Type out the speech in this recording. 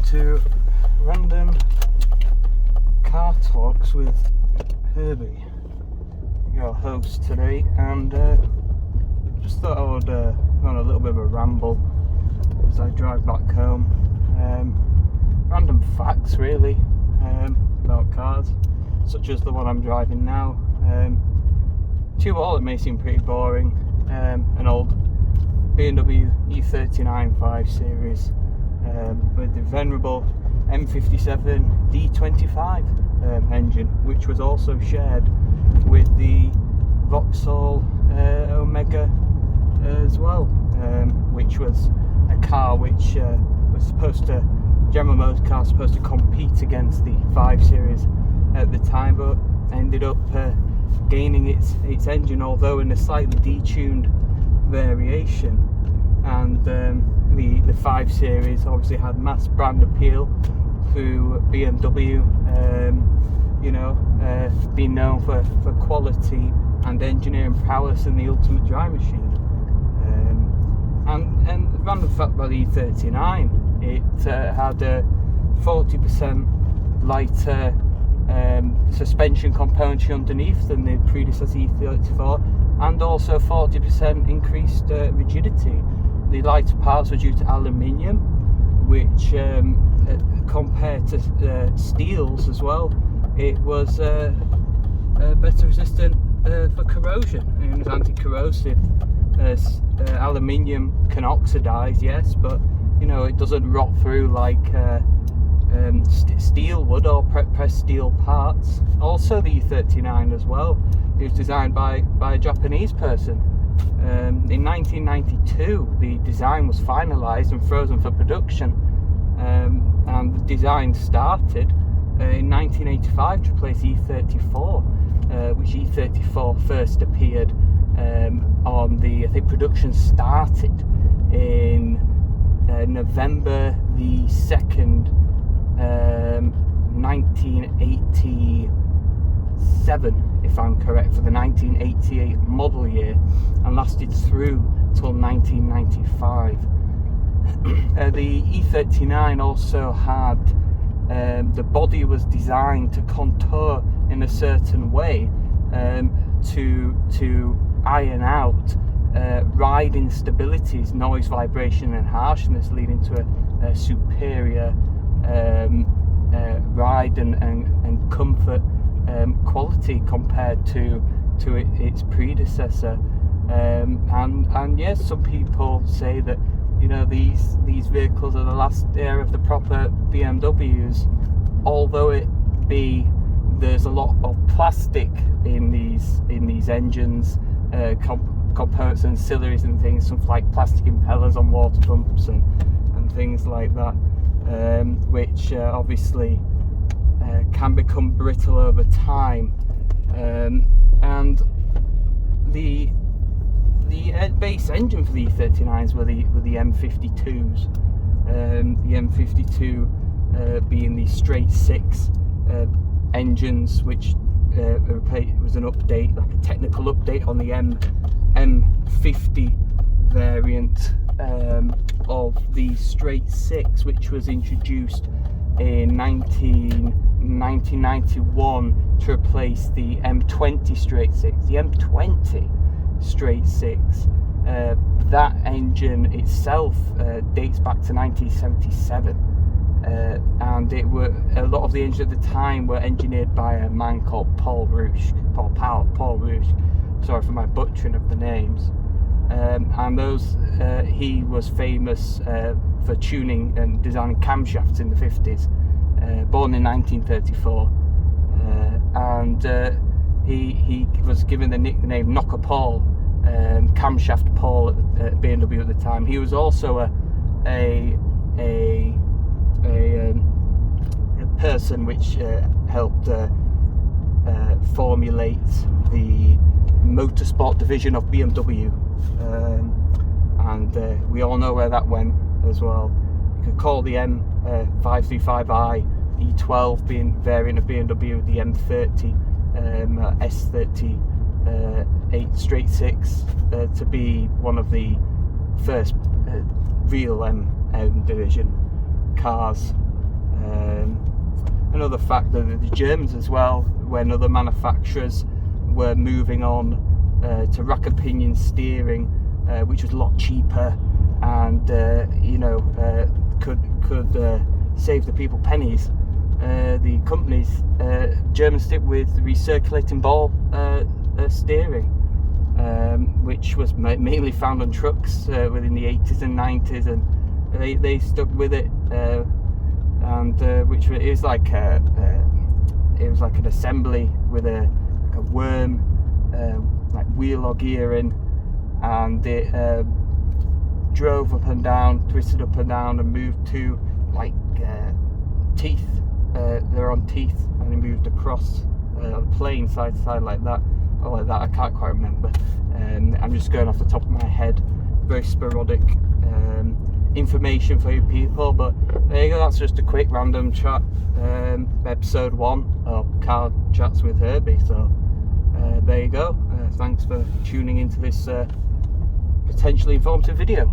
to Random Car Talks with Herbie, your host today, and just thought I would go on a little bit of a ramble as I drive back home. Random facts really about cars, such as the one I'm driving now. To you all it may seem pretty boring, an old BMW E39 5 Series with the venerable M57 D25 engine, which was also shared with the Vauxhall Omega as well, which was a car which was supposed to, General Motors car supposed to compete against the 5 Series at the time, but ended up gaining its engine, although in a slightly detuned variation. And the 5 Series obviously had mass brand appeal through BMW, being known for quality and engineering prowess and the ultimate dry machine. And the random fact about the E39, it had a 40% lighter suspension componentry underneath than the predecessor E34, and also 40% increased rigidity. The lighter parts were due to aluminium, which compared to steels as well, it was better resistant for corrosion. It was anti-corrosive. Aluminium can oxidize, yes, but it doesn't rot through like steel would, or pressed steel parts. Also the E39 as well, it was designed by a Japanese person. In 1992 the design was finalized and frozen for production, and the design started in 1985 to replace E34, which E34 first appeared on the, I think production started in November the 2nd, 1987, if I'm correct, for the 1988 model year, and lasted through till 1995. The E39 also had, the body was designed to contour in a certain way to iron out ride instabilities, noise, vibration and harshness, leading to a superior ride and comfort quality compared to its predecessor. And yes, some people say that these vehicles are the last era of the proper BMWs, although there's a lot of plastic in these engines, components and ancillaries and things, something like plastic impellers on water pumps and things like that, which obviously can become brittle over time. And the base engine for the E39s were the M52s. The M52 being the straight 6 engines, which was an update, like a technical update on the M50 variant of the straight 6, which was introduced in 1991 to replace the M20 straight 6. The M20 straight 6, that engine itself dates back to 1977, and a lot of the engines at the time were engineered by a man called Paul Roosh. Sorry for my butchering of the names. And those he was famous for tuning and designing camshafts in the 50s. Born in 1934, and he was given the nickname Knocker Paul, camshaft Paul at BMW at the time. He was also a person which helped formulate the motorsport division of BMW, and we all know where that went as well. You could call the M535i E12 being variant of BMW, the M30 S30 8 straight 6 to be one of the first real M division cars Another fact that the Germans as well, when other manufacturers were moving on to rack and pinion steering, which was a lot cheaper and you know, could save the people pennies. The companies, Germans stick with recirculating ball steering, which was mainly found on trucks within the 80s and 90s, and they stuck with it, and which is like it was like an assembly with a worm like wheel or gear in, and it drove up and down, twisted up and down, and moved to like teeth. They're on teeth, and they moved across on a plane side to side like that, or like that. I can't quite remember. I'm just going off the top of my head, very sporadic information for you people. But there you go. That's just a quick random chat, episode 1 of Car Chats with Herbie. So there you go. Thanks for tuning into this potentially informative video.